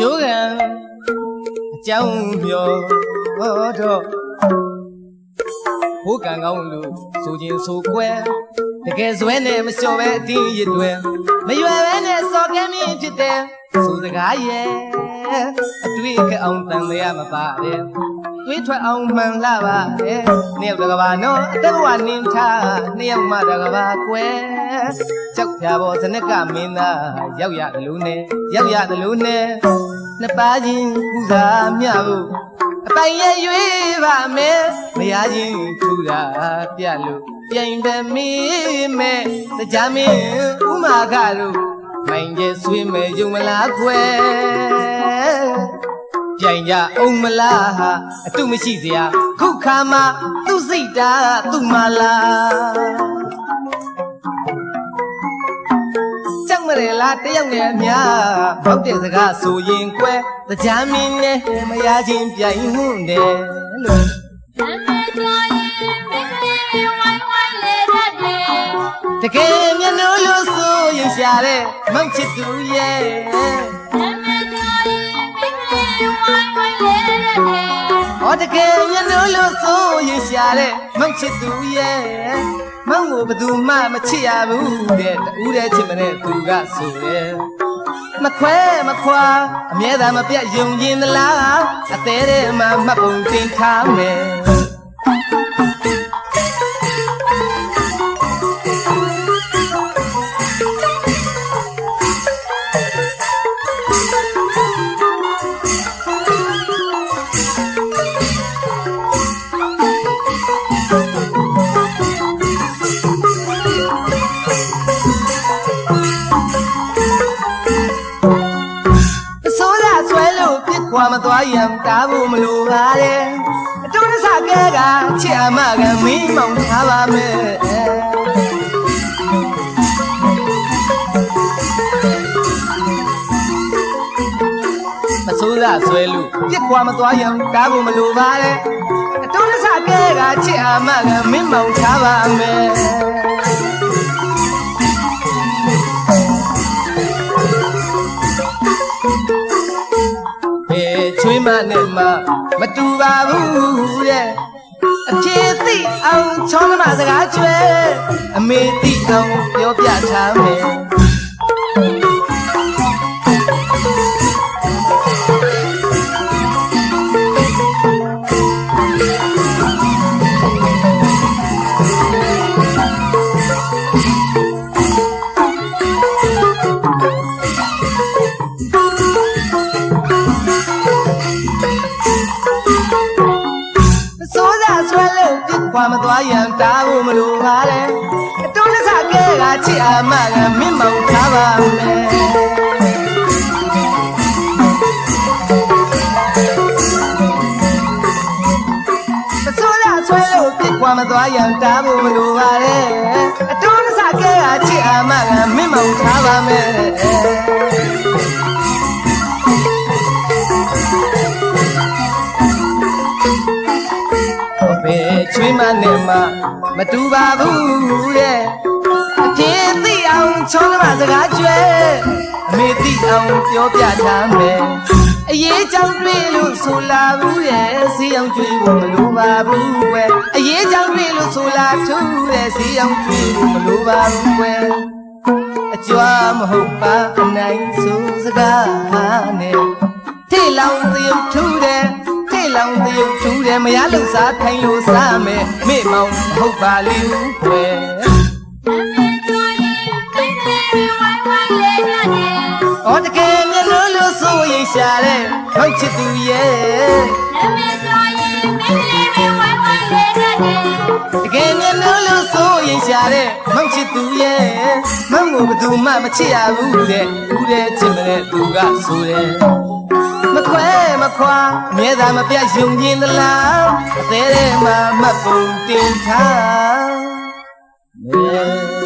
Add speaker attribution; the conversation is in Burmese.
Speaker 1: မျိုးကံအကြောင်းပြောတော့ဘိုးကံကောင်းလို့ဆိုခြင်းဆိုကွယ်တကယ်ဇွဲနဲ့မလျှော်ပဲအတင်းရတွေမရွယ်ပဲနဲ့စော်ကမ်းမင်းဖြစ်တယ်ဆိုစကားရဲ့အတွေ့ကအောင်တန်ရမပါတယ်တွေးထွက်အောင်မှန်လာပါတယ်နှစ်ယောက်တကဘာနော်အသက်ဘဝနင်းထားနှစ်ယောက်မှတကဘာကွယ်ကြောက်ပြပေါ်စနစ်ကမင်းသားရောက်ရတယ်လို့နဲ့ရောက်ရတယ်လို့နဲ့နှစ်ပါးချင်းပူဇာမြဖို့အပိုင်ရဲ့ရွေးပါမယ်မရချင်းထူတာပြလို့ပြိုင်ပဲမင်းမဲ့တရားမင်းဥမာခတို့မိုင်းကျဆွေးမဲ့ယုံမလားခွဲပြိုင်ကြအောင်မလားဟာအတုမရှိစရာခုခါမှာသူစိတ်တာသူမလားကြောက်မရလားတယောက်နဲ့အများဘောက်တဲ့စကားဆိုရင်ကွယ်တရားမင်းနဲ့မရချင်းပြိုင်ဟွန်းတယ်လို့တကယ်မျက်နှာလို့ဆိုရင်ရှာတဲ့မောင်ချစ်သူရဲ့ဟောတကယ်မျက်နှာလို့ဆိုရင်ရှာတဲ့မောင်ချစ်သူရဲ့မောင်ကိုဘယ်သူမှမချစ်ရဘူးတဲ့တူးတဲ့ချစ်မနဲ့သူကဆိုတယ်မခွဲမခွာအမြဲတမ်းမပြတ်ယုံရင်သလားအသေးတဲ့မှာမှတ်ပုံတင်ထားမယ်ခွာမသွားရင်တားဖို့မလိုပါနဲ့အတူတဆကဲကချစ်အမကမင်းမောင်ထားပါမယ်မဆိုးရဆွဲလို့ပြစ်ခွာမသွားရင်တားဖို့မလိုပါနဲ့အတူတဆကဲကချစ်အမကမင်းမောင်ထားပါမယ်ချွေးမနဲ့မမတူပါဘူးရဲ့အဖြေသိအောင်ချောင်းမစကားကျွဲအမေသိအောင်ပြောပြထားမယ်ခွာမသွားရင်တားဖို့မလိုပါနဲ့အတူတဆကဲကချစ်အမကမင်းမောင်ထားပါမယ်မဆိုးရဆွဲလို့ပြစ်ခွာမသွားရင်တားဖို့မလိုပါနဲ့အတူတဆကဲကချစ်အမကမင်းမောင်ထားပါမယ်ချွေးမနဲ့မမတူပါဘူးရဲ့အဖြေသိအောင်ချောင်းမစကားကျွဲအမေသိအောင်ပြောပြထားမယ်အရေးကြောင့်တွေ့လို့ဆိုလာဘူးရဲ့စီအောင်ကျွေးဖို့မလိုပါဘူးကွယ်အရေးကြောင့်တွေ့လို့ဆိုလာထူးတဲ့စီအောင်ကျွေးဖို့မလိုပါဘူးကွယ်အကြွားမဟုတ်ပါအနိုင်ဆိုစကားနဲ့ထိလောင်သရုပ်ထူးတဲ့လောင်တရုပ်ထူးတယ်မရလို့စားထိုင်လို့စားမယ်မေ့မောင်ဟုတ်ပါလိမ့်ွယ်အော်တကယ်မျက်လုံးလို့ဆိုရင်ရှာတဲ့ဟုတ်ချစ်သူရဲ့တကယ်မျက်လုံးလို့ဆိုရင်ရှာတဲ့ဟုတ်ချစ်သူရဲ့မောင်ကိုဘယ်သူမှမချစ်ရဘူးတဲ့ဦးတဲ့ချစ်မတဲ့သူကဆိုတယ်မခွဲမခွာအမြဲတမ်းမပြတ်ယုံရင်သလားအသေးထဲမှာမှတ်ပုံတင်ထား